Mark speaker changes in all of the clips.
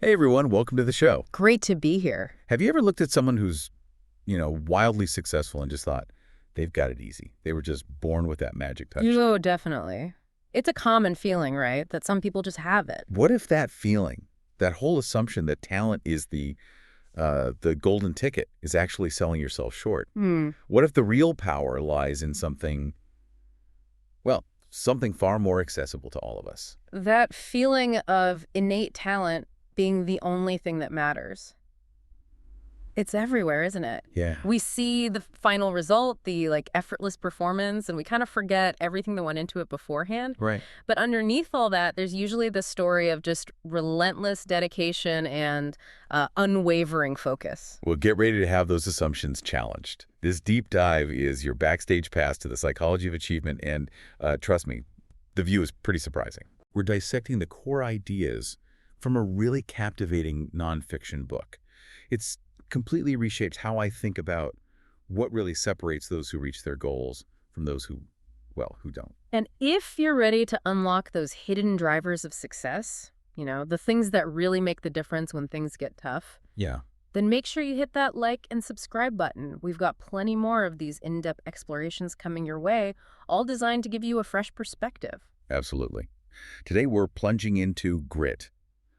Speaker 1: Hey everyone, welcome to the show.
Speaker 2: Great to be here.
Speaker 1: Have you ever looked at someone who's, wildly successful and just thought, they've got it easy. They were just born with that magic touch.
Speaker 2: Oh, definitely. It's a common feeling, right? That some people just have it.
Speaker 1: What if that feeling, that whole assumption that talent is the golden ticket is actually selling yourself short? What if the real power lies in something, well, something far more accessible to all of us?
Speaker 2: That feeling of innate talent being the only thing that matters. It's everywhere, isn't it?
Speaker 1: Yeah.
Speaker 2: We see the final result, the effortless performance, and we kind of forget everything that went into it beforehand.
Speaker 1: Right.
Speaker 2: But underneath all that, there's usually the story of just relentless dedication and unwavering focus.
Speaker 1: Well, get ready to have those assumptions challenged. This deep dive is your backstage pass to the psychology of achievement, and trust me, the view is pretty surprising. We're dissecting the core ideas from a really captivating nonfiction book. It's completely reshaped how I think about what really separates those who reach their goals from those who don't.
Speaker 2: And if you're ready to unlock those hidden drivers of success, the things that really make the difference when things get tough,
Speaker 1: Yeah,
Speaker 2: then make sure you hit that like and subscribe button. We've got plenty more of these in-depth explorations coming your way, all designed to give you a fresh perspective.
Speaker 1: absolutely. Today we're plunging into Grit,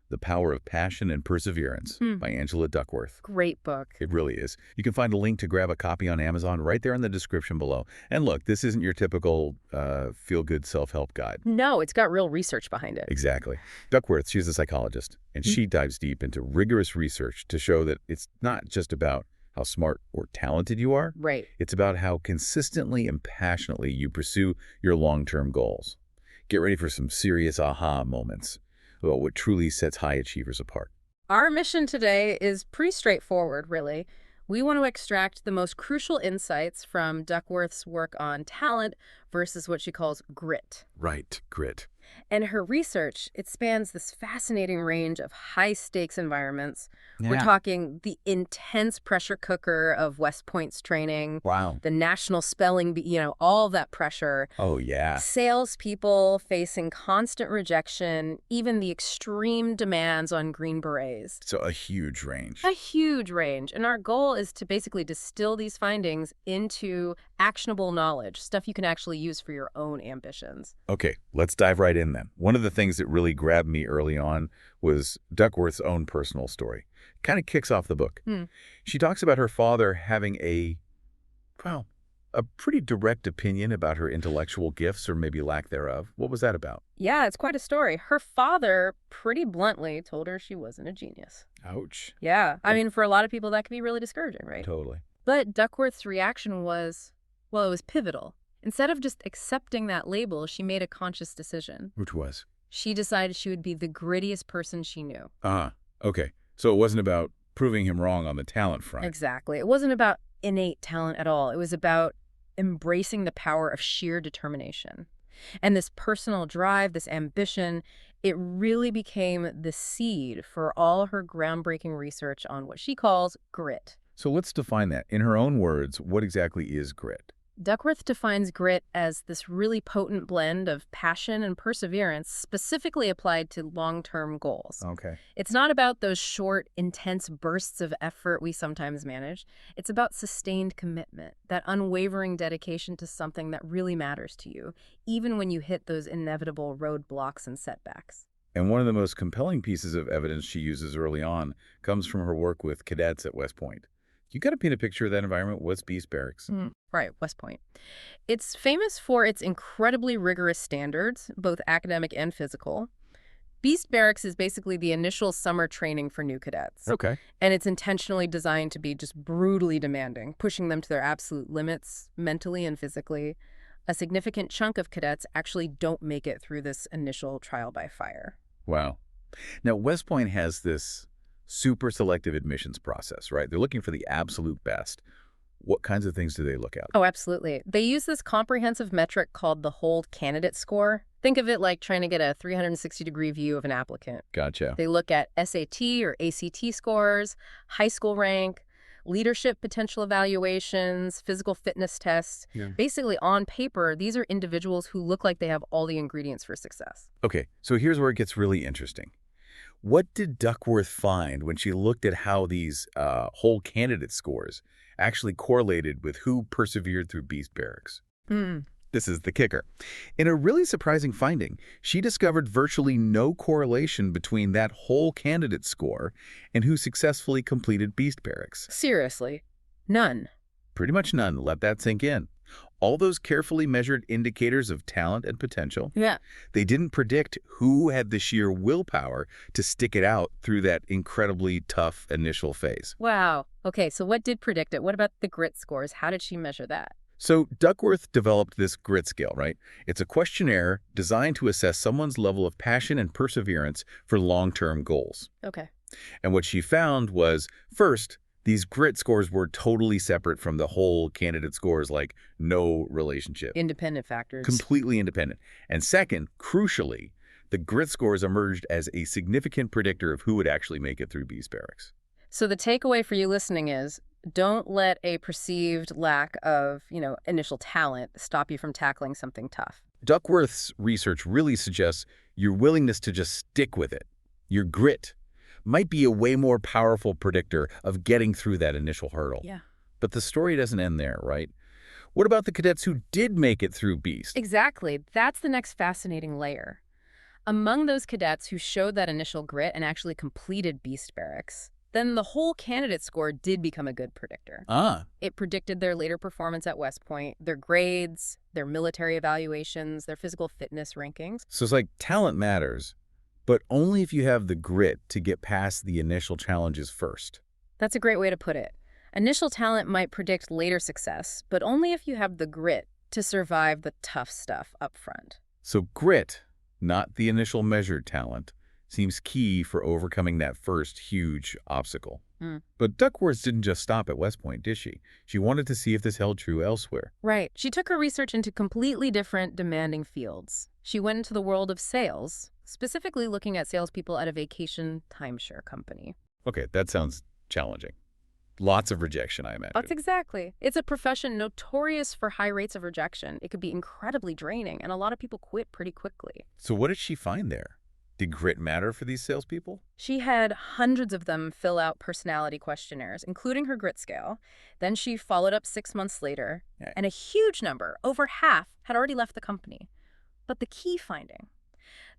Speaker 1: The Power of Passion and Perseverance by Angela Duckworth.
Speaker 2: Great book.
Speaker 1: It really is. You can find a link to grab a copy on Amazon right there in the description below. And look, this isn't your typical feel-good self-help guide.
Speaker 2: No, it's got real research behind it.
Speaker 1: Exactly. Duckworth, she's a psychologist, and she dives deep into rigorous research to show that it's not just about how smart or talented you are.
Speaker 2: Right.
Speaker 1: It's about how consistently and passionately you pursue your long-term goals. Get ready for some serious aha moments about what truly sets high achievers apart.
Speaker 2: Our mission today is pretty straightforward, really. We want to extract the most crucial insights from Duckworth's work on talent versus what she calls grit.
Speaker 1: Right, grit.
Speaker 2: And her research, it spans this fascinating range of high-stakes environments. We're talking the intense pressure cooker of West Point's training,
Speaker 1: Wow.
Speaker 2: the national spelling bee, all that pressure.
Speaker 1: Oh, yeah.
Speaker 2: Salespeople facing constant rejection, even the extreme demands on Green Berets.
Speaker 1: So a huge range.
Speaker 2: A huge range. And our goal is to basically distill these findings into actionable knowledge, stuff you can actually use for your own ambitions.
Speaker 1: Okay, let's dive right in then. One of the things that really grabbed me early on was Duckworth's own personal story. Kind of kicks off the book. She talks about her father having a pretty direct opinion about her intellectual gifts or maybe lack thereof. What was that about?
Speaker 2: Yeah, it's quite a story. Her father pretty bluntly told her she wasn't a genius.
Speaker 1: Ouch.
Speaker 2: Yeah, I mean, for a lot of people, that can be really discouraging, right?
Speaker 1: Totally.
Speaker 2: But Duckworth's reaction was, well, it was pivotal. Instead of just accepting that label, she made a conscious decision.
Speaker 1: Which was?
Speaker 2: She decided she would be the grittiest person she knew.
Speaker 1: Okay. So it wasn't about proving him wrong on the talent front.
Speaker 2: Exactly. It wasn't about innate talent at all. It was about embracing the power of sheer determination. And this personal drive, this ambition, it really became the seed for all her groundbreaking research on what she calls grit.
Speaker 1: So let's define that. In her own words, what exactly is grit?
Speaker 2: Duckworth defines grit as this really potent blend of passion and perseverance specifically applied to long-term goals.
Speaker 1: Okay.
Speaker 2: It's not about those short, intense bursts of effort we sometimes manage. It's about sustained commitment, that unwavering dedication to something that really matters to you, even when you hit those inevitable roadblocks and setbacks.
Speaker 1: And one of the most compelling pieces of evidence she uses early on comes from her work with cadets at West Point. You got to paint a picture of that environment. What's Beast Barracks?
Speaker 2: Right, West Point. It's famous for its incredibly rigorous standards, both academic and physical. Beast Barracks is basically the initial summer training for new cadets.
Speaker 1: Okay.
Speaker 2: And it's intentionally designed to be just brutally demanding, pushing them to their absolute limits, mentally and physically. A significant chunk of cadets actually don't make it through this initial trial by fire.
Speaker 1: Wow. Now, West Point has this super selective admissions process, right? They're looking for the absolute best. What kinds of things do they look at?
Speaker 2: Oh, absolutely. They use this comprehensive metric called the whole candidate score. Think of it like trying to get a 360-degree view of an applicant.
Speaker 1: Gotcha.
Speaker 2: They look at SAT or ACT scores, high school rank, leadership potential evaluations, physical fitness tests. Basically, on paper, these are individuals who look like they have all the ingredients for success.
Speaker 1: Okay, so here's where it gets really interesting. What did Duckworth find when she looked at how these whole candidate scores actually correlated with who persevered through beast barracks?
Speaker 2: Hmm.
Speaker 1: This is the kicker. In a really surprising finding, she discovered virtually no correlation between that whole candidate score and who successfully completed beast barracks.
Speaker 2: Seriously? None.
Speaker 1: Pretty much none. Let that sink in. All those carefully measured indicators of talent and potential,
Speaker 2: Yeah.
Speaker 1: they didn't predict who had the sheer willpower to stick it out through that incredibly tough initial phase.
Speaker 2: Wow. Okay, so what did predict it? What about the grit scores? How did she measure that?
Speaker 1: So Duckworth developed this grit scale, right? It's a questionnaire designed to assess someone's level of passion and perseverance for long-term goals.
Speaker 2: Okay.
Speaker 1: And what she found was, first, these grit scores were totally separate from the whole candidate scores, like no relationship.
Speaker 2: Independent factors.
Speaker 1: Completely independent. And second, crucially, the grit scores emerged as a significant predictor of who would actually make it through beast barracks.
Speaker 2: So the takeaway for you listening is, don't let a perceived lack of, initial talent stop you from tackling something tough.
Speaker 1: Duckworth's research really suggests your willingness to just stick with it, your grit, might be a way more powerful predictor of getting through that initial hurdle.
Speaker 2: Yeah.
Speaker 1: But the story doesn't end there, right? What about the cadets who did make it through beast?
Speaker 2: Exactly. That's the next fascinating layer. Among those cadets who showed that initial grit and actually completed beast barracks, then the whole candidate score did become a good predictor. It predicted their later performance at West Point, their grades, their military evaluations, their physical fitness rankings.
Speaker 1: So it's like talent matters, but only if you have the grit to get past the initial challenges first.
Speaker 2: That's a great way to put it. Initial talent might predict later success, but only if you have the grit to survive the tough stuff up front.
Speaker 1: So grit, not the initial measured talent, seems key for overcoming that first huge obstacle. But Duckworth didn't just stop at West Point, did she? She wanted to see if this held true elsewhere.
Speaker 2: Right. She took her research into completely different, demanding fields. She went into the world of sales, specifically looking at salespeople at a vacation timeshare company.
Speaker 1: Okay, that sounds challenging. Lots of rejection, I imagine.
Speaker 2: That's exactly. It's a profession notorious for high rates of rejection. It could be incredibly draining, and a lot of people quit pretty quickly.
Speaker 1: So what did she find there? Did grit matter for these salespeople?
Speaker 2: She had hundreds of them fill out personality questionnaires, including her grit scale. Then she followed up 6 months later, and a huge number, over half, had already left the company. But the key finding,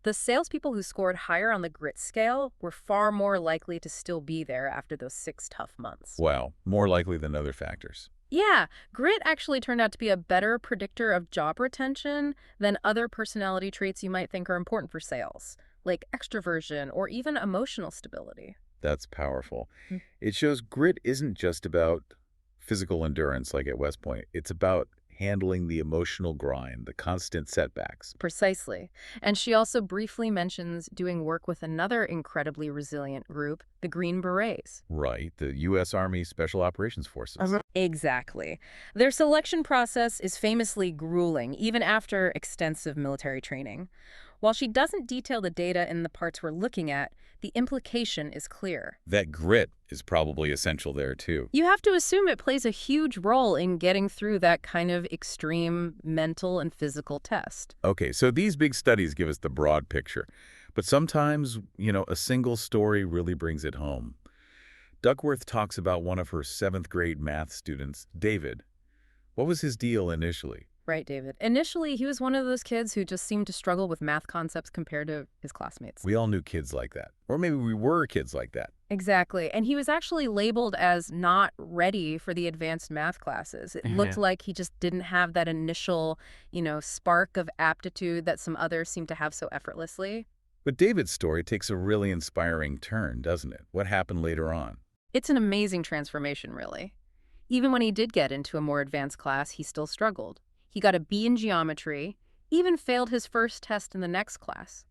Speaker 2: the salespeople who scored higher on the grit scale were far more likely to still be there after those 6 tough months.
Speaker 1: Wow, more likely than other factors.
Speaker 2: Yeah, grit actually turned out to be a better predictor of job retention than other personality traits you might think are important for sales, like extroversion or even emotional stability.
Speaker 1: That's powerful. It shows grit isn't just about physical endurance like at West Point. It's about handling the emotional grind, the constant setbacks.
Speaker 2: Precisely. And she also briefly mentions doing work with another incredibly resilient group, the Green Berets.
Speaker 1: Right, the U.S. Army Special Operations Forces.
Speaker 2: Exactly. Their selection process is famously grueling, even after extensive military training. While she doesn't detail the data in the parts we're looking at, the implication is clear.
Speaker 1: That grit is probably essential there, too.
Speaker 2: You have to assume it plays a huge role in getting through that kind of extreme mental and physical test.
Speaker 1: Okay, so these big studies give us the broad picture. But sometimes, a single story really brings it home. Duckworth talks about one of her 7th grade math students, David. What was his deal initially?
Speaker 2: Right, David. Initially, he was one of those kids who just seemed to struggle with math concepts compared to his classmates.
Speaker 1: We all knew kids like that. Or maybe we were kids like that.
Speaker 2: Exactly. And he was actually labeled as not ready for the advanced math classes. It looked like he just didn't have that initial, spark of aptitude that some others seem to have so effortlessly.
Speaker 1: But David's story takes a really inspiring turn, doesn't it? What happened later on?
Speaker 2: It's an amazing transformation, really. Even when he did get into a more advanced class, he still struggled. He got a B in geometry, even failed his first test in the next class.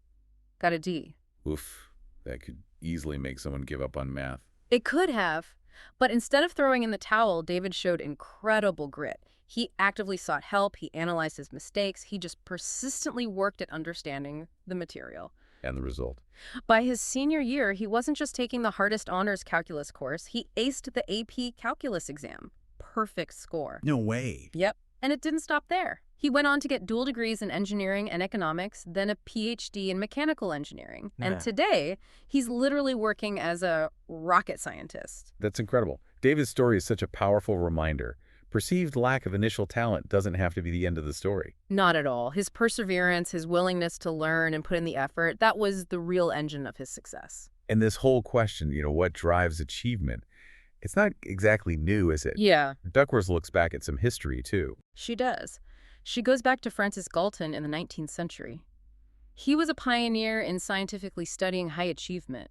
Speaker 2: Got a D.
Speaker 1: Oof, that could easily make someone give up on math.
Speaker 2: It could have. But instead of throwing in the towel, David showed incredible grit. He actively sought help. He analyzed his mistakes. He just persistently worked at understanding the material.
Speaker 1: And the result?
Speaker 2: By his senior year, he wasn't just taking the hardest honors calculus course. He aced the AP calculus exam. Perfect score.
Speaker 1: No way.
Speaker 2: Yep. And it didn't stop there. He went on to get dual degrees in engineering and economics, then a PhD in mechanical engineering.
Speaker 1: Yeah.
Speaker 2: And today, he's literally working as a rocket scientist.
Speaker 1: That's incredible. David's story is such a powerful reminder. Perceived lack of initial talent doesn't have to be the end of the story.
Speaker 2: Not at all. His perseverance, his willingness to learn and put in the effort, that was the real engine of his success.
Speaker 1: And this whole question, what drives achievement, it's not exactly new, is it?
Speaker 2: Yeah,
Speaker 1: Duckworth looks back at some history, too.
Speaker 2: she does. She goes back to Francis Galton in the 19th century. He was a pioneer in scientifically studying high achievement.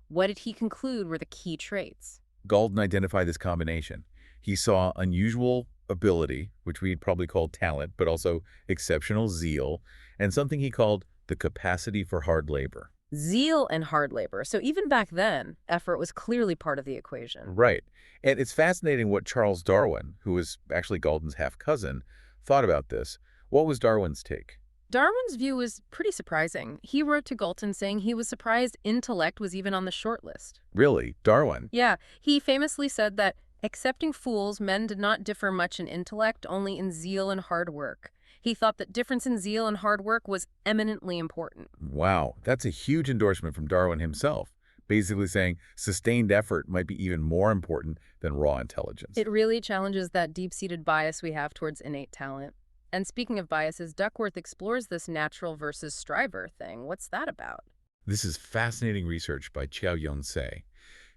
Speaker 2: What did he conclude were the key traits?
Speaker 1: Galton identified this combination. He saw unusual ability, which we'd probably call talent, but also exceptional zeal, and something he called the capacity for hard labor.
Speaker 2: Zeal and hard labor. So even back then, effort was clearly part of the equation.
Speaker 1: Right. And it's fascinating what Charles Darwin, who was actually Galton's half-cousin, thought about this. What was Darwin's take?
Speaker 2: Darwin's view was pretty surprising. He wrote to Galton saying he was surprised intellect was even on the short list.
Speaker 1: Really? Darwin?
Speaker 2: Yeah, he famously said that, excepting fools, men did not differ much in intellect, only in zeal and hard work. He thought that difference in zeal and hard work was eminently important.
Speaker 1: Wow, that's a huge endorsement from Darwin himself, basically saying sustained effort might be even more important than raw intelligence.
Speaker 2: It really challenges that deep-seated bias we have towards innate talent. And speaking of biases, Duckworth explores this natural versus striver thing. What's that about?
Speaker 1: This is fascinating research by Xiaoyong Cai.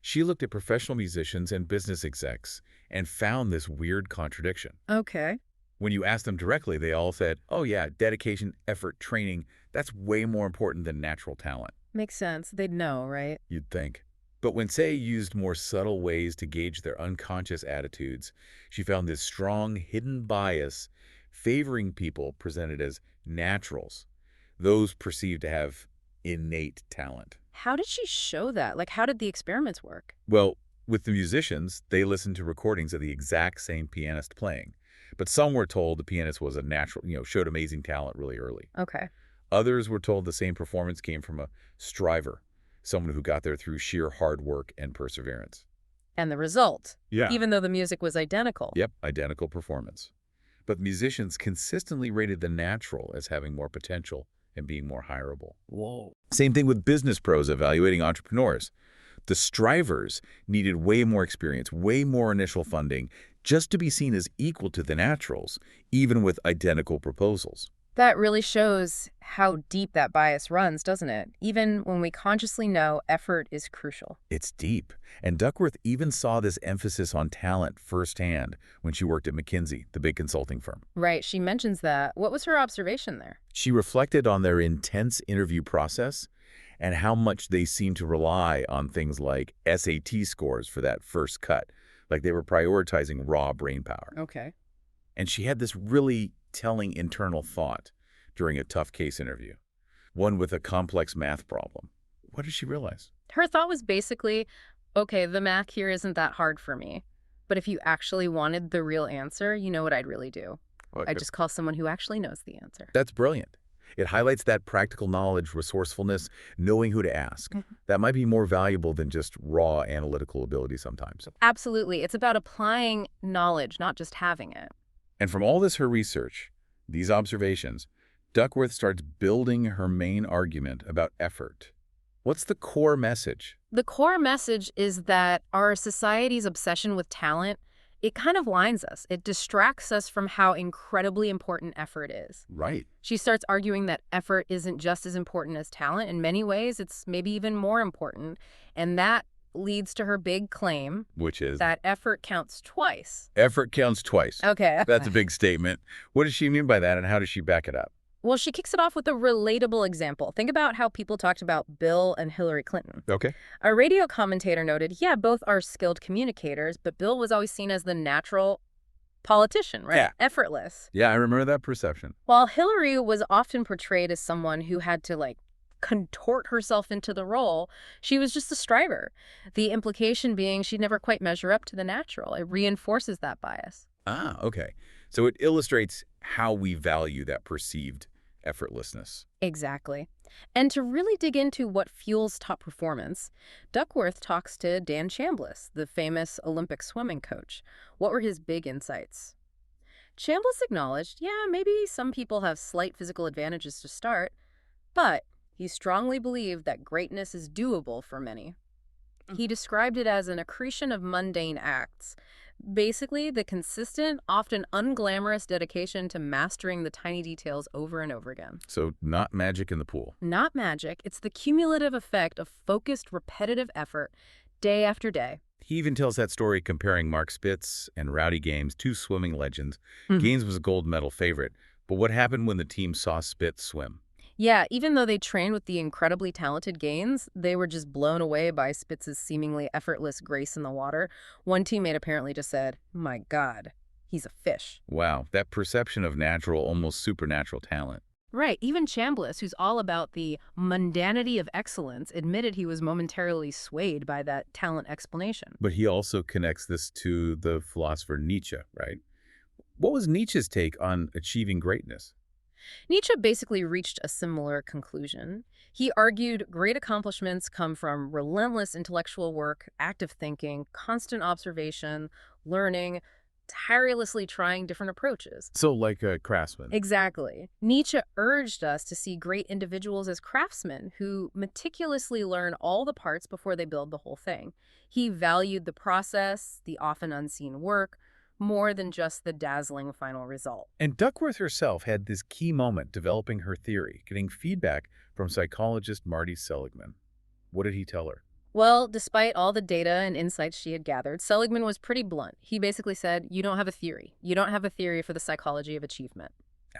Speaker 1: She looked at professional musicians and business execs and found this weird contradiction.
Speaker 2: Okay.
Speaker 1: When you asked them directly, they all said, oh yeah, dedication, effort, training, that's way more important than natural talent.
Speaker 2: Makes sense. They'd know, right?
Speaker 1: You'd think. But when Cai used more subtle ways to gauge their unconscious attitudes, she found this strong, hidden bias favoring people presented as naturals, those perceived to have innate talent.
Speaker 2: How did she show that? Like, how did the experiments work?
Speaker 1: Well, with the musicians, they listened to recordings of the exact same pianist playing. But some were told the pianist was a natural, showed amazing talent really early.
Speaker 2: Okay.
Speaker 1: Others were told the same performance came from a striver, someone who got there through sheer hard work and perseverance.
Speaker 2: And the result?
Speaker 1: Yeah.
Speaker 2: Even though the music was identical?
Speaker 1: Yep, identical performance. But musicians consistently rated the natural as having more potential and being more hireable.
Speaker 2: Whoa.
Speaker 1: Same thing with business pros evaluating entrepreneurs. The strivers needed way more experience, way more initial funding, just to be seen as equal to the naturals, even with identical proposals.
Speaker 2: That really shows how deep that bias runs, doesn't it? Even when we consciously know effort is crucial.
Speaker 1: It's deep. And Duckworth even saw this emphasis on talent firsthand when she worked at McKinsey, the big consulting firm.
Speaker 2: Right, she mentions that. What was her observation there?
Speaker 1: She reflected on their intense interview process and how much they seemed to rely on things like SAT scores for that first cut. Like they were prioritizing raw brain power.
Speaker 2: Okay.
Speaker 1: And she had this really telling internal thought during a tough case interview, one with a complex math problem. What did she realize?
Speaker 2: Her thought was basically, okay, the math here isn't that hard for me. But if you actually wanted the real answer, you know what I'd really do? I'd just call someone who actually knows the answer.
Speaker 1: That's brilliant. It highlights that practical knowledge, resourcefulness, knowing who to ask. That might be more valuable than just raw analytical ability sometimes.
Speaker 2: Absolutely. It's about applying knowledge, not just having it.
Speaker 1: And from all this her research, these observations, Duckworth starts building her main argument about effort. What's the core message?
Speaker 2: The core message is that our society's obsession with talent, it kind of blinds us. It distracts us from how incredibly important effort is.
Speaker 1: Right.
Speaker 2: She starts arguing that effort isn't just as important as talent. In many ways, it's maybe even more important. And that leads to her big claim,
Speaker 1: Which is?
Speaker 2: that effort counts twice.
Speaker 1: Effort counts twice.
Speaker 2: Okay.
Speaker 1: That's a big statement. What does she mean by that, and how does she back it up?
Speaker 2: Well, she kicks it off with a relatable example. Think about how people talked about Bill and Hillary Clinton.
Speaker 1: Okay.
Speaker 2: A radio commentator noted, yeah, both are skilled communicators, but Bill was always seen as the natural politician, right?
Speaker 1: Yeah.
Speaker 2: Effortless.
Speaker 1: Yeah, I remember that perception.
Speaker 2: While Hillary was often portrayed as someone who had to, contort herself into the role, she was just a striver. The implication being she'd never quite measure up to the natural. It reinforces that bias.
Speaker 1: Ah, okay. So it illustrates how we value that perceived effortlessness.
Speaker 2: Exactly. And to really dig into what fuels top performance, Duckworth talks to Dan Chambliss, the famous Olympic swimming coach. What were his big insights? Chambliss acknowledged, yeah, maybe some people have slight physical advantages to start, but he strongly believed that greatness is doable for many. He described it as an accretion of mundane acts, basically the consistent, often unglamorous dedication to mastering the tiny details over and over again.
Speaker 1: So not magic in the pool.
Speaker 2: Not magic, it's the cumulative effect of focused, repetitive effort, day after day.
Speaker 1: He even tells that story comparing Mark Spitz and Rowdy Gaines, two swimming legends. Gaines was a gold medal favorite, but what happened when the team saw Spitz swim?
Speaker 2: Yeah, even though they trained with the incredibly talented Gaines, they were just blown away by Spitz's seemingly effortless grace in the water. One teammate apparently just said, "My God, he's a fish."
Speaker 1: Wow, that perception of natural, almost supernatural talent.
Speaker 2: Right, even Chambliss, who's all about the mundanity of excellence, admitted he was momentarily swayed by that talent explanation.
Speaker 1: But he also connects this to the philosopher Nietzsche, right? What was Nietzsche's take on achieving greatness?
Speaker 2: Nietzsche basically reached a similar conclusion. He argued great accomplishments come from relentless intellectual work, active thinking, constant observation, learning, tirelessly trying different approaches.
Speaker 1: So like a craftsman.
Speaker 2: Exactly. Nietzsche urged us to see great individuals as craftsmen who meticulously learn all the parts before they build the whole thing. He valued the process, the often unseen work, more than just the dazzling final result.
Speaker 1: And Duckworth herself had this key moment developing her theory, getting feedback from psychologist Marty Seligman. What did he tell her?
Speaker 2: Well, despite all the data and insights she had gathered, Seligman was pretty blunt. He basically said, you don't have a theory. You don't have a theory for the psychology of achievement.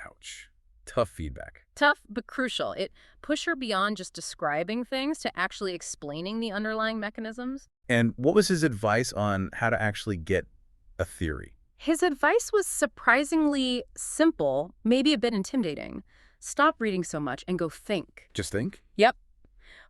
Speaker 1: Ouch. Tough feedback.
Speaker 2: Tough, but crucial. It pushed her beyond just describing things to actually explaining the underlying mechanisms.
Speaker 1: And what was his advice on how to actually get a theory?
Speaker 2: His advice was surprisingly simple, maybe a bit intimidating. Stop reading so much and go think.
Speaker 1: Just think?
Speaker 2: Yep.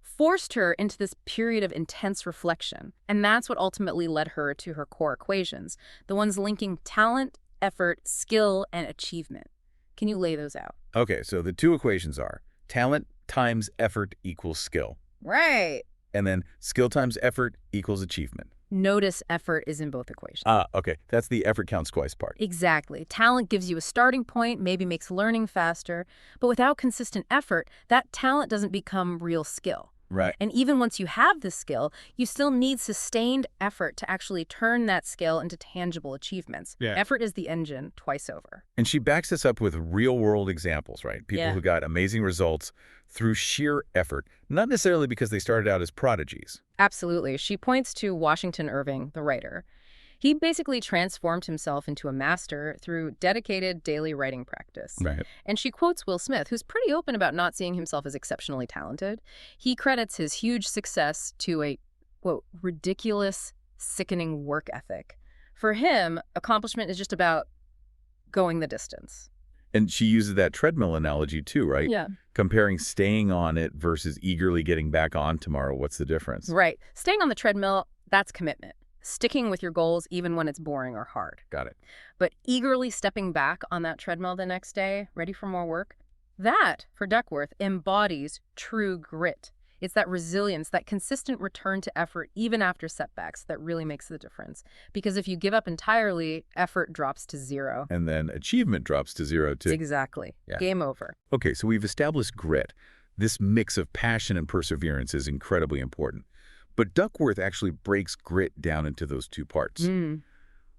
Speaker 2: Forced her into this period of intense reflection. And that's what ultimately led her to her core equations, the ones linking talent, effort, skill, and achievement. Can you lay those out?
Speaker 1: Okay, so the two equations are talent times effort equals skill.
Speaker 2: Right.
Speaker 1: And then skill times effort equals achievement.
Speaker 2: Notice effort is in both equations.
Speaker 1: Okay. That's the effort counts twice part.
Speaker 2: Exactly. Talent gives you a starting point, maybe makes learning faster, but without consistent effort, that talent doesn't become real skill.
Speaker 1: Right.
Speaker 2: And even once you have the skill, you still need sustained effort to actually turn that skill into tangible achievements.
Speaker 1: Yeah.
Speaker 2: Effort is the engine twice over.
Speaker 1: And she backs this up with real-world examples, right? People who got amazing results through sheer effort, not necessarily because they started out as prodigies.
Speaker 2: Absolutely. She points to Washington Irving, the writer. He basically transformed himself into a master through dedicated daily writing practice.
Speaker 1: Right.
Speaker 2: And she quotes Will Smith, who's pretty open about not seeing himself as exceptionally talented. He credits his huge success to a, quote, ridiculous, sickening work ethic. For him, accomplishment is just about going the distance.
Speaker 1: And she uses that treadmill analogy too, right?
Speaker 2: Yeah.
Speaker 1: Comparing staying on it versus eagerly getting back on tomorrow. What's the difference?
Speaker 2: Right. Staying on the treadmill, that's commitment. Sticking with your goals even when it's boring or hard.
Speaker 1: Got it.
Speaker 2: But eagerly stepping back on that treadmill the next day, ready for more work, that, for Duckworth, embodies true grit. It's that resilience, that consistent return to effort even after setbacks that really makes the difference. Because if you give up entirely, effort drops to zero.
Speaker 1: And then achievement drops to zero too.
Speaker 2: Exactly.
Speaker 1: Yeah.
Speaker 2: Game over.
Speaker 1: Okay, so we've established grit. This mix of passion and perseverance is incredibly important. But Duckworth actually breaks grit down into those two parts.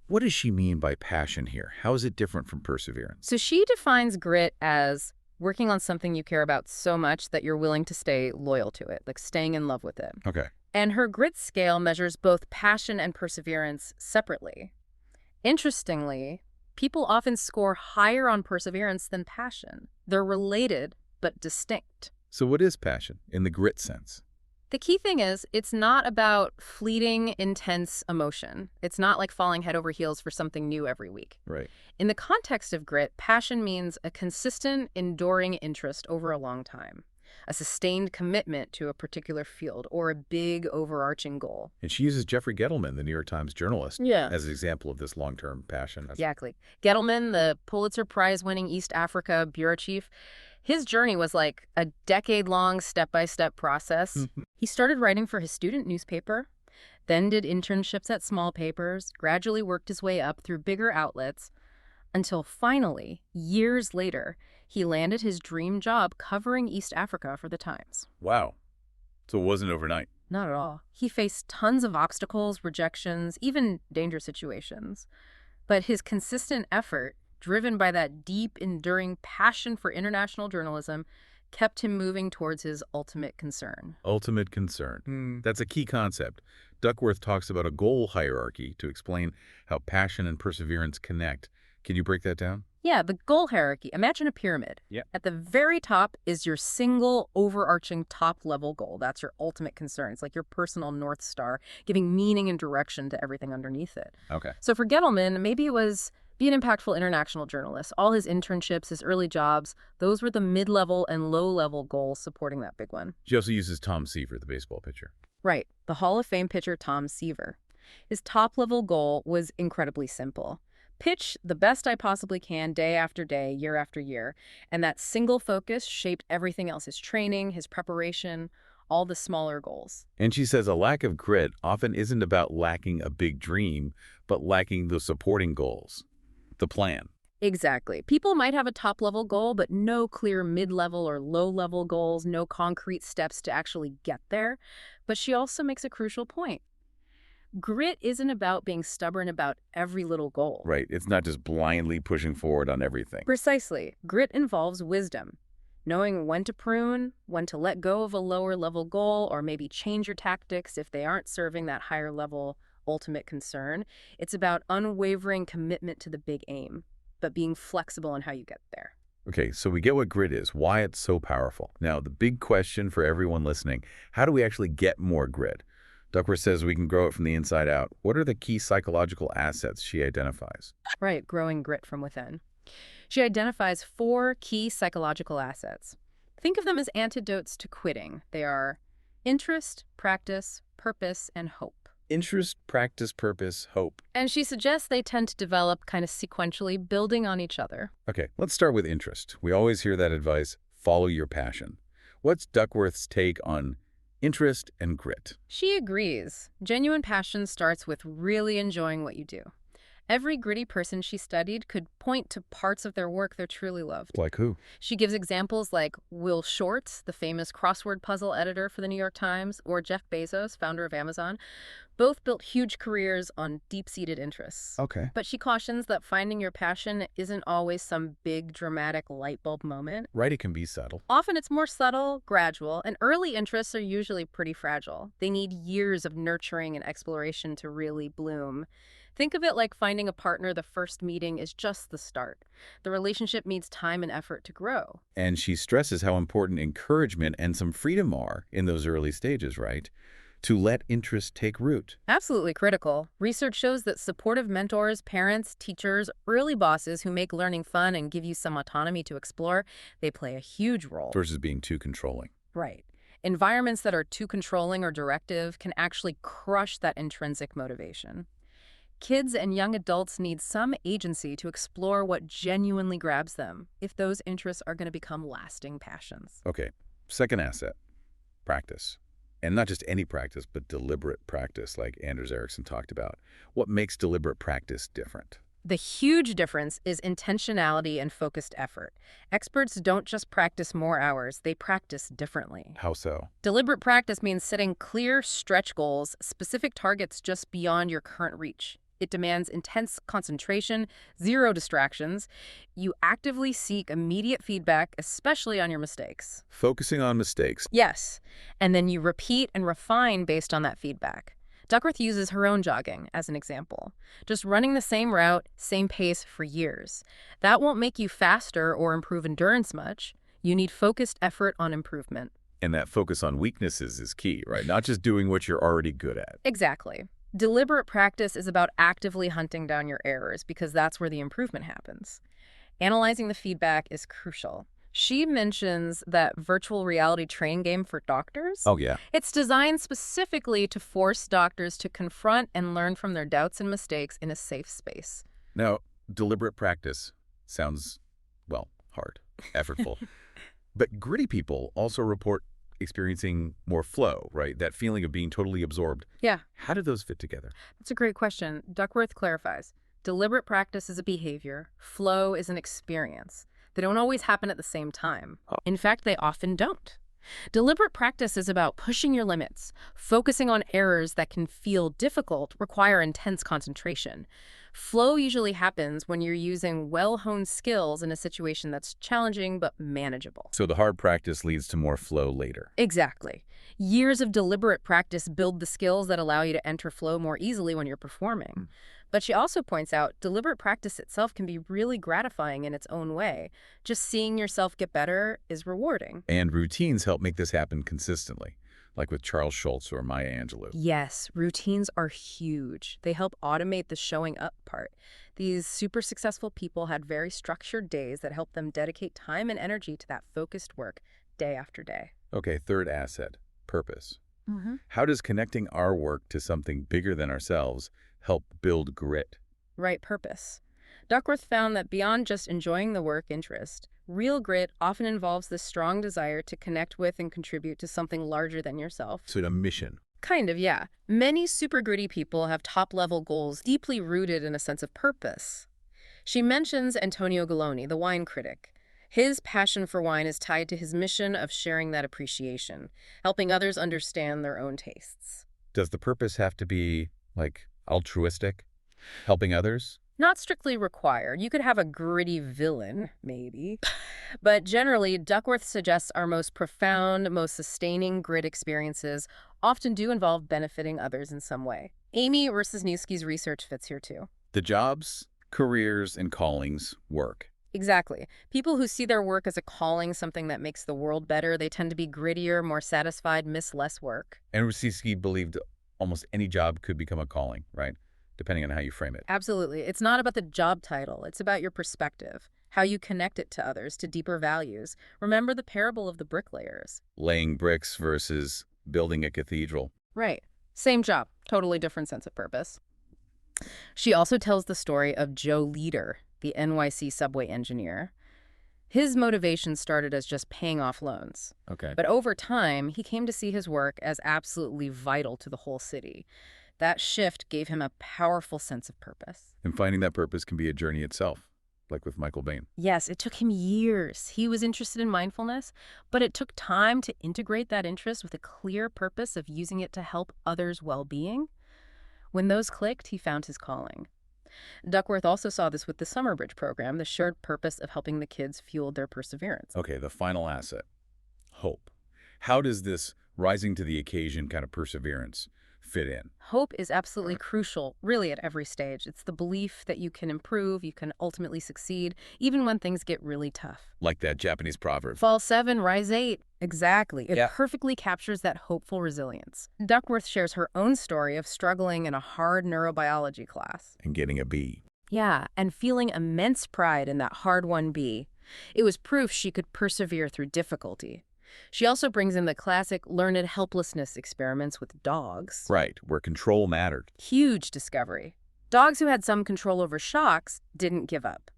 Speaker 1: What does she mean by passion here? How is it different from perseverance?
Speaker 2: So she defines grit as working on something you care about so much that you're willing to stay loyal to it, like staying in love with it.
Speaker 1: Okay.
Speaker 2: And her grit scale measures both passion and perseverance separately. Interestingly, people often score higher on perseverance than passion. They're related, but distinct.
Speaker 1: So what is passion in the grit sense?
Speaker 2: The key thing is, it's not about fleeting, intense emotion. It's not like falling head over heels for something new every week.
Speaker 1: Right.
Speaker 2: In the context of grit, passion means a consistent, enduring interest over a long time, a sustained commitment to a particular field, or a big, overarching goal.
Speaker 1: And she uses Jeffrey Gettleman, the New York Times journalist, as an example of this long-term passion.
Speaker 2: Exactly. Gettleman, the Pulitzer Prize-winning East Africa bureau chief, his journey was like a decade-long, step-by-step process. He started writing for his student newspaper, then did internships at small papers, gradually worked his way up through bigger outlets, Until finally, years later, he landed his dream job covering East Africa for the Times.
Speaker 1: Wow. So it wasn't overnight.
Speaker 2: Not at all. He faced tons of obstacles, rejections, even danger situations. But his consistent effort, driven by that deep, enduring passion for international journalism, kept him moving towards his ultimate concern.
Speaker 1: Ultimate concern. That's a key concept. Duckworth talks about a goal hierarchy to explain how passion and perseverance connect. Can you break that down?
Speaker 2: Yeah, the goal hierarchy. Imagine a pyramid.
Speaker 1: Yeah.
Speaker 2: At the very top is your single overarching top-level goal. That's your ultimate concern. It's like your personal North Star, giving meaning and direction to everything underneath it.
Speaker 1: Okay.
Speaker 2: So for Gettleman, maybe it was be an impactful international journalist. All his internships, his early jobs, those were the mid-level and low-level goals supporting that big one.
Speaker 1: She also uses Tom Seaver, the baseball pitcher.
Speaker 2: Right. The Hall of Fame pitcher Tom Seaver. His top-level goal was incredibly simple. Pitch the best I possibly can day after day, year after year. And that single focus shaped everything else, his training, his preparation, all the smaller goals.
Speaker 1: And she says a lack of grit often isn't about lacking a big dream, but lacking the supporting goals, the plan.
Speaker 2: Exactly. People might have a top-level goal, but no clear mid-level or low-level goals, no concrete steps to actually get there. But she also makes a crucial point. Grit isn't about being stubborn about every little goal.
Speaker 1: Right. It's not just blindly pushing forward on everything.
Speaker 2: Precisely. Grit involves wisdom. Knowing when to prune, when to let go of a lower-level goal, or maybe change your tactics if they aren't serving that higher-level ultimate concern. It's about unwavering commitment to the big aim, but being flexible in how you get there.
Speaker 1: Okay, so we get what grit is, why it's so powerful. Now, the big question for everyone listening, how do we actually get more grit? Duckworth says we can grow it from the inside out. What are the key psychological assets she identifies?
Speaker 2: Right, growing grit from within. She identifies 4 key psychological assets. Think of them as antidotes to quitting. They are interest, practice, purpose, and hope.
Speaker 1: Interest, practice, purpose, hope.
Speaker 2: And she suggests they tend to develop kind of sequentially, building on each other.
Speaker 1: Okay, let's start with interest. We always hear that advice, follow your passion. What's Duckworth's take on interest and grit?
Speaker 2: She agrees. Genuine passion starts with really enjoying what you do. Every gritty person she studied could point to parts of their work they truly loved.
Speaker 1: Like who?
Speaker 2: She gives examples like Will Shortz, the famous crossword puzzle editor for the New York Times, or Jeff Bezos, founder of Amazon. Both built huge careers on deep-seated interests.
Speaker 1: Okay.
Speaker 2: But she cautions that finding your passion isn't always some big, dramatic light bulb moment.
Speaker 1: Right, it can be subtle.
Speaker 2: Often it's more subtle, gradual, and early interests are usually pretty fragile. They need years of nurturing and exploration to really bloom. Think of it like finding a partner. The first meeting is just the start. The relationship needs time and effort to grow.
Speaker 1: And she stresses how important encouragement and some freedom are in those early stages, right? To let interest take root.
Speaker 2: Absolutely critical. Research shows that supportive mentors, parents, teachers, early bosses who make learning fun and give you some autonomy to explore, they play a huge role.
Speaker 1: Versus being too controlling.
Speaker 2: Right. Environments that are too controlling or directive can actually crush that intrinsic motivation. Kids and young adults need some agency to explore what genuinely grabs them, if those interests are going to become lasting passions.
Speaker 1: Okay, second asset, practice. And not just any practice, but deliberate practice, like Anders Ericsson talked about. What makes deliberate practice different?
Speaker 2: The huge difference is intentionality and focused effort. Experts don't just practice more hours, they practice differently.
Speaker 1: How so?
Speaker 2: Deliberate practice means setting clear stretch goals, specific targets just beyond your current reach. It demands intense concentration, zero distractions. You actively seek immediate feedback, especially on your mistakes.
Speaker 1: Focusing on mistakes.
Speaker 2: Yes, and then you repeat and refine based on that feedback. Duckworth uses her own jogging as an example. Just running the same route, same pace for years. That won't make you faster or improve endurance much. You need focused effort on improvement.
Speaker 1: And that focus on weaknesses is key, right? Not just doing what you're already good at.
Speaker 2: Exactly. Deliberate practice is about actively hunting down your errors because that's where the improvement happens. Analyzing the feedback is crucial. She mentions that virtual reality training game for doctors.
Speaker 1: Oh, yeah.
Speaker 2: It's designed specifically to force doctors to confront and learn from their doubts and mistakes in a safe space.
Speaker 1: Now, deliberate practice sounds, well, hard, effortful. But gritty people also report experiencing more flow, right? That feeling of being totally absorbed.
Speaker 2: Yeah.
Speaker 1: How do those fit together?
Speaker 2: That's a great question. Duckworth clarifies. Deliberate practice is a behavior. Flow is an experience. They don't always happen at the same time. In fact, they often don't. Deliberate practice is about pushing your limits, focusing on errors that can feel difficult, require intense concentration. Flow usually happens when you're using well-honed skills in a situation that's challenging but manageable.
Speaker 1: So the hard practice leads to more flow later.
Speaker 2: Exactly. Years of deliberate practice build the skills that allow you to enter flow more easily when you're performing. But she also points out deliberate practice itself can be really gratifying in its own way. Just seeing yourself get better is rewarding.
Speaker 1: And routines help make this happen consistently, like with Charles Schultz or Maya Angelou.
Speaker 2: Yes, routines are huge. They help automate the showing up part. These super successful people had very structured days that helped them dedicate time and energy to that focused work day after day.
Speaker 1: Okay, third asset, purpose. How does connecting our work to something bigger than ourselves help build grit?
Speaker 2: Right, purpose. Duckworth found that beyond just enjoying the work interest, real grit often involves this strong desire to connect with and contribute to something larger than yourself.
Speaker 1: So a mission.
Speaker 2: Kind of, yeah. Many super gritty people have top-level goals deeply rooted in a sense of purpose. She mentions Antonio Galloni, the wine critic. His passion for wine is tied to his mission of sharing that appreciation, helping others understand their own tastes.
Speaker 1: Does the purpose have to be, like, altruistic? Helping others?
Speaker 2: Not strictly required. You could have a gritty villain, maybe. But generally, Duckworth suggests our most profound, most sustaining grit experiences often do involve benefiting others in some way. Amy Wisniewski's research fits here too.
Speaker 1: The jobs, careers, and callings work.
Speaker 2: Exactly. People who see their work as a calling, something that makes the world better, they tend to be grittier, more satisfied, miss less work.
Speaker 1: And Wisniewski believed almost any job could become a calling, right? Depending on how you frame it.
Speaker 2: Absolutely. It's not about the job title. It's about your perspective, how you connect it to others, to deeper values. Remember the parable of the bricklayers.
Speaker 1: Laying bricks versus building a cathedral.
Speaker 2: Right. Same job, totally different sense of purpose. She also tells the story of Joe Leader, the NYC subway engineer. His motivation started as just paying off loans.
Speaker 1: Okay.
Speaker 2: But over time, he came to see his work as absolutely vital to the whole city. That shift gave him a powerful sense of purpose.
Speaker 1: And finding that purpose can be a journey itself, like with Michael Bain.
Speaker 2: Yes, it took him years. He was interested in mindfulness, but it took time to integrate that interest with a clear purpose of using it to help others' well-being. When those clicked, he found his calling. Duckworth also saw this with the Summer Bridge program. The shared purpose of helping the kids fueled their perseverance.
Speaker 1: Okay, the final asset, hope. How does this rising to the occasion kind of perseverance fit in?
Speaker 2: Hope is absolutely crucial, really, at every stage. It's the belief that you can improve, you can ultimately succeed, even when things get really tough.
Speaker 1: Like that Japanese proverb.
Speaker 2: Fall 7, rise 8. Exactly. It
Speaker 1: Yeah.
Speaker 2: perfectly captures that hopeful resilience. Duckworth shares her own story of struggling in a hard neurobiology class.
Speaker 1: And getting a B.
Speaker 2: Yeah, and feeling immense pride in that hard-won B. It was proof she could persevere through difficulty. She also brings in the classic learned helplessness experiments with dogs.
Speaker 1: Right, where control mattered.
Speaker 2: Huge discovery. Dogs who had some control over shocks didn't give up.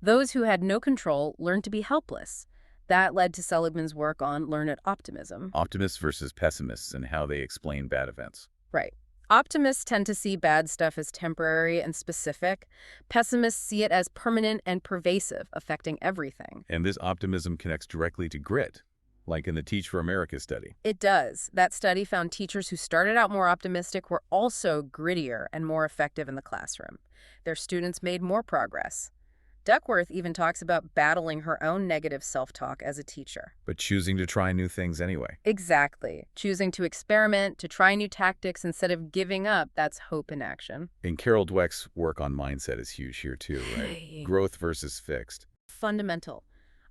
Speaker 2: Those who had no control learned to be helpless. That led to Seligman's work on learned optimism.
Speaker 1: Optimists versus pessimists and how they explain bad events.
Speaker 2: Right. Optimists tend to see bad stuff as temporary and specific. Pessimists see it as permanent and pervasive, affecting everything.
Speaker 1: And this optimism connects directly to grit, like in the Teach for America study.
Speaker 2: It does. That study found teachers who started out more optimistic were also grittier and more effective in the classroom. Their students made more progress. Duckworth even talks about battling her own negative self-talk as a teacher.
Speaker 1: But choosing to try new things anyway.
Speaker 2: Exactly. Choosing to experiment, to try new tactics instead of giving up, that's hope in action.
Speaker 1: And Carol Dweck's work on mindset is huge here too, right? Growth versus fixed.
Speaker 2: Fundamental.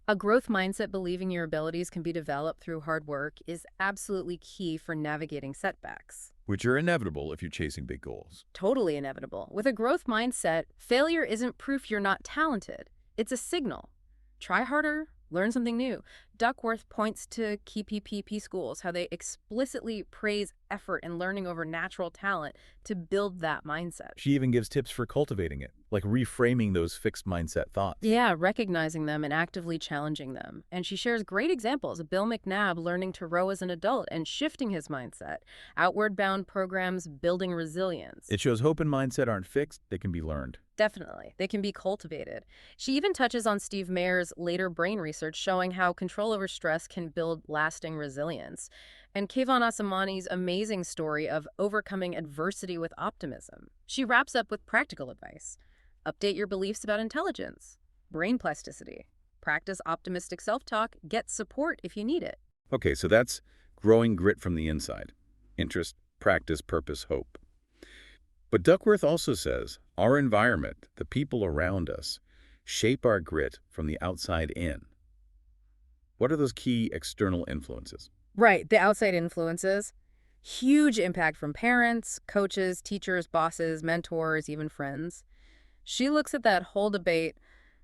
Speaker 2: A growth mindset believing your abilities can be developed through hard work is absolutely key for navigating setbacks.
Speaker 1: Which are inevitable if you're chasing big goals.
Speaker 2: Totally inevitable. With a growth mindset, failure isn't proof you're not talented. It's a signal. Try harder, learn something new. Duckworth points to KPPP schools, how they explicitly praise effort and learning over natural talent to build that mindset.
Speaker 1: She even gives tips for cultivating it, like reframing those fixed mindset thoughts.
Speaker 2: Yeah, recognizing them and actively challenging them. And she shares great examples of Bill McNabb learning to row as an adult and shifting his mindset, outward bound programs building resilience.
Speaker 1: It shows hope and mindset aren't fixed, they can be learned.
Speaker 2: Definitely. They can be cultivated. She even touches on Steve Mayer's later brain research showing how control over stress can build lasting resilience. And Kayvon Asamani's amazing story of overcoming adversity with optimism. She wraps up with practical advice. Update your beliefs about intelligence, brain plasticity, practice optimistic self-talk, get support if you need it.
Speaker 1: Okay, so that's growing grit from the inside. Interest, practice, purpose, hope. But Duckworth also says our environment, the people around us, shape our grit from the outside in. What are those key external influences?
Speaker 2: Right, the outside influences. Huge impact from parents, coaches, teachers, bosses, mentors, even friends. She looks at that whole debate,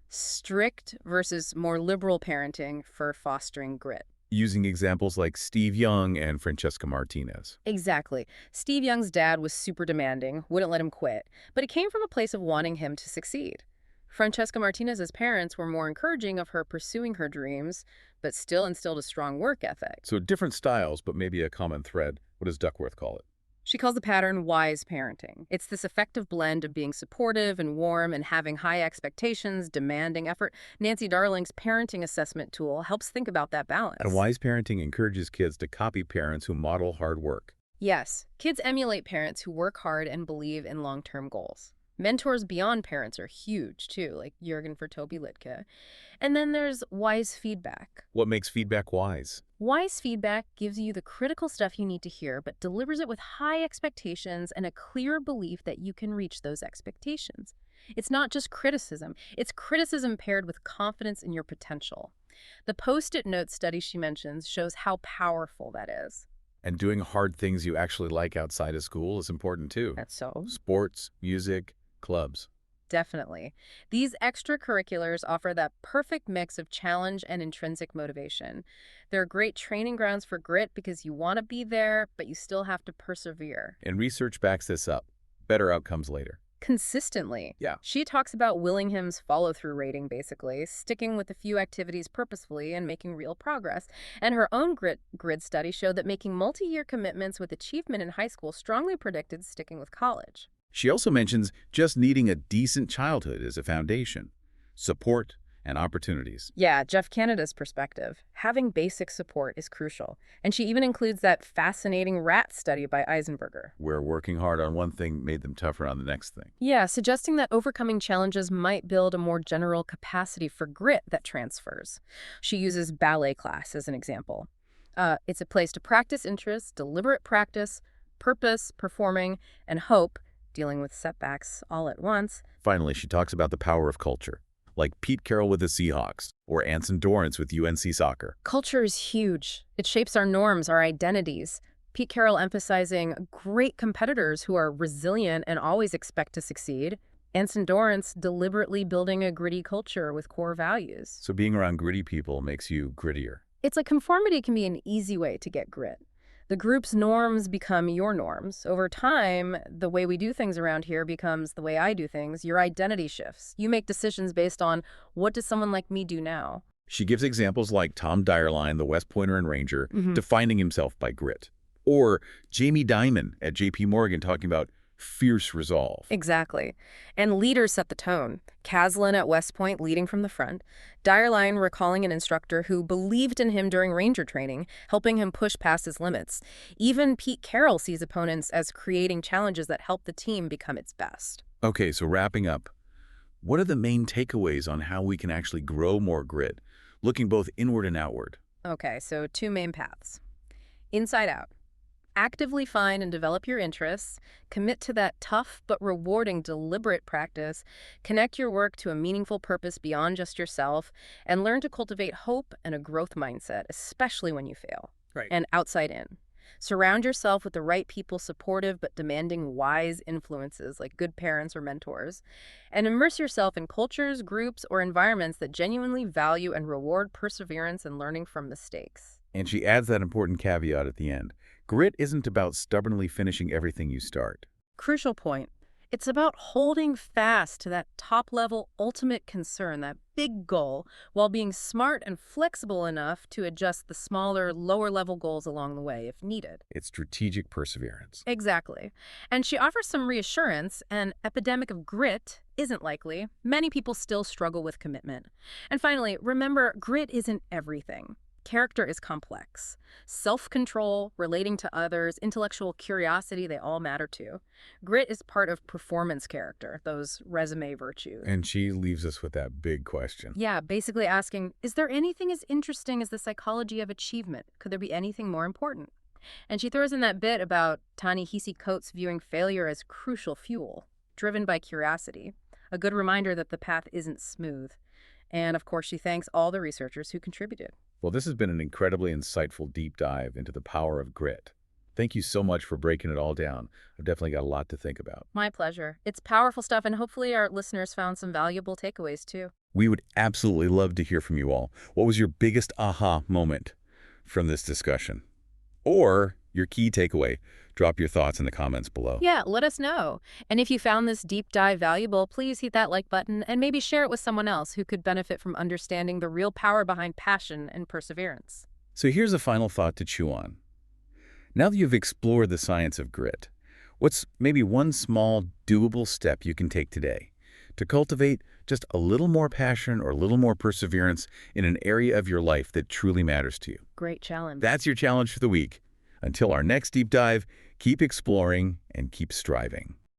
Speaker 2: strict versus more liberal parenting for fostering grit.
Speaker 1: Using examples like Steve Young and Francesca Martinez.
Speaker 2: Exactly. Steve Young's dad was super demanding, wouldn't let him quit, but it came from a place of wanting him to succeed. Francesca Martinez's parents were more encouraging of her pursuing her dreams, but still instilled a strong work ethic.
Speaker 1: So different styles, but maybe a common thread. What does Duckworth call it?
Speaker 2: She calls the pattern wise parenting. It's this effective blend of being supportive and warm and having high expectations, demanding effort. Nancy Darling's parenting assessment tool helps think about that balance.
Speaker 1: And wise parenting encourages kids to copy parents who model hard work.
Speaker 2: Yes, kids emulate parents who work hard and believe in long-term goals. Mentors beyond parents are huge, too, like Jürgen for Toby Littke. And then there's wise feedback.
Speaker 1: What makes feedback wise?
Speaker 2: Wise feedback gives you the critical stuff you need to hear, but delivers it with high expectations and a clear belief that you can reach those expectations. It's not just criticism. It's criticism paired with confidence in your potential. The Post-it note study she mentions shows how powerful that is.
Speaker 1: And doing hard things you actually like outside of school is important, too.
Speaker 2: That's so.
Speaker 1: Sports, music, clubs.
Speaker 2: Definitely. These extracurriculars offer that perfect mix of challenge and intrinsic motivation. They're great training grounds for grit because you want to be there, but you still have to persevere.
Speaker 1: And research backs this up. Better outcomes later.
Speaker 2: Consistently.
Speaker 1: Yeah.
Speaker 2: She talks about Willingham's follow-through rating, basically, sticking with a few activities purposefully and making real progress. And her own grid study showed that making multi-year commitments with achievement in high school strongly predicted sticking with college.
Speaker 1: She also mentions just needing a decent childhood as a foundation, support, and opportunities.
Speaker 2: Yeah, Jeff Canada's perspective. Having basic support is crucial. And she even includes that fascinating rat study by Eisenberger.
Speaker 1: Where working hard on one thing made them tougher on the next thing.
Speaker 2: Yeah, suggesting that overcoming challenges might build a more general capacity for grit that transfers. She uses ballet class as an example. It's a place to practice interests, deliberate practice, purpose, performing, and hope, dealing with setbacks all at once.
Speaker 1: Finally, she talks about the power of culture, like Pete Carroll with the Seahawks or Anson Dorrance with UNC Soccer.
Speaker 2: Culture is huge. It shapes our norms, our identities. Pete Carroll emphasizing great competitors who are resilient and always expect to succeed. Anson Dorrance deliberately building a gritty culture with core values.
Speaker 1: So being around gritty people makes you grittier.
Speaker 2: It's like conformity can be an easy way to get grit. The group's norms become your norms. Over time, the way we do things around here becomes the way I do things. Your identity shifts. You make decisions based on, what does someone like me do now?
Speaker 1: She gives examples like Tom Dyerline, the West Pointer and Ranger, defining himself by grit. Or Jamie Dimon at JP Morgan talking about fierce resolve.
Speaker 2: Exactly. And leaders set the tone. Caslin at West Point leading from the front. Dyerline recalling an instructor who believed in him during Ranger training, helping him push past his limits. Even Pete Carroll sees opponents as creating challenges that help the team become its best.
Speaker 1: Okay, so wrapping up, what are the main takeaways on how we can actually grow more grit, looking both inward and outward?
Speaker 2: Okay, so 2 main paths. Inside out. Actively find and develop your interests, commit to that tough but rewarding deliberate practice, connect your work to a meaningful purpose beyond just yourself, and learn to cultivate hope and a growth mindset, especially when you fail.
Speaker 1: Right.
Speaker 2: And outside in. Surround yourself with the right people, supportive but demanding wise influences like good parents or mentors. And immerse yourself in cultures, groups, or environments that genuinely value and reward perseverance and learning from mistakes.
Speaker 1: And she adds that important caveat at the end. Grit isn't about stubbornly finishing everything you start.
Speaker 2: Crucial point. It's about holding fast to that top-level ultimate concern, that big goal, while being smart and flexible enough to adjust the smaller, lower-level goals along the way if needed.
Speaker 1: It's strategic perseverance.
Speaker 2: Exactly. And she offers some reassurance. An epidemic of grit isn't likely. Many people still struggle with commitment. And finally, remember, grit isn't everything. Character is complex. Self-control, relating to others, intellectual curiosity, they all matter too. Grit is part of performance character, those resume virtues.
Speaker 1: And she leaves us with that big question.
Speaker 2: Yeah, basically asking, is there anything as interesting as the psychology of achievement? Could there be anything more important? And she throws in that bit about Ta-Nehisi Coates viewing failure as crucial fuel, driven by curiosity, a good reminder that the path isn't smooth. And of course, she thanks all the researchers who contributed.
Speaker 1: Well, this has been an incredibly insightful deep dive into the power of grit. Thank you so much for breaking it all down. I've definitely got a lot to think about.
Speaker 2: My pleasure. It's powerful stuff, and hopefully our listeners found some valuable takeaways too.
Speaker 1: We would absolutely love to hear from you all. What was your biggest aha moment from this discussion? Or your key takeaway? Drop your thoughts in the comments below.
Speaker 2: Yeah, let us know. And if you found this deep dive valuable, please hit that like button and maybe share it with someone else who could benefit from understanding the real power behind passion and perseverance.
Speaker 1: So here's a final thought to chew on. Now that you've explored the science of grit, what's maybe one small, doable step you can take today to cultivate just a little more passion or a little more perseverance in an area of your life that truly matters to you?
Speaker 2: Great challenge.
Speaker 1: That's your challenge for the week. Until our next deep dive, keep exploring and keep striving.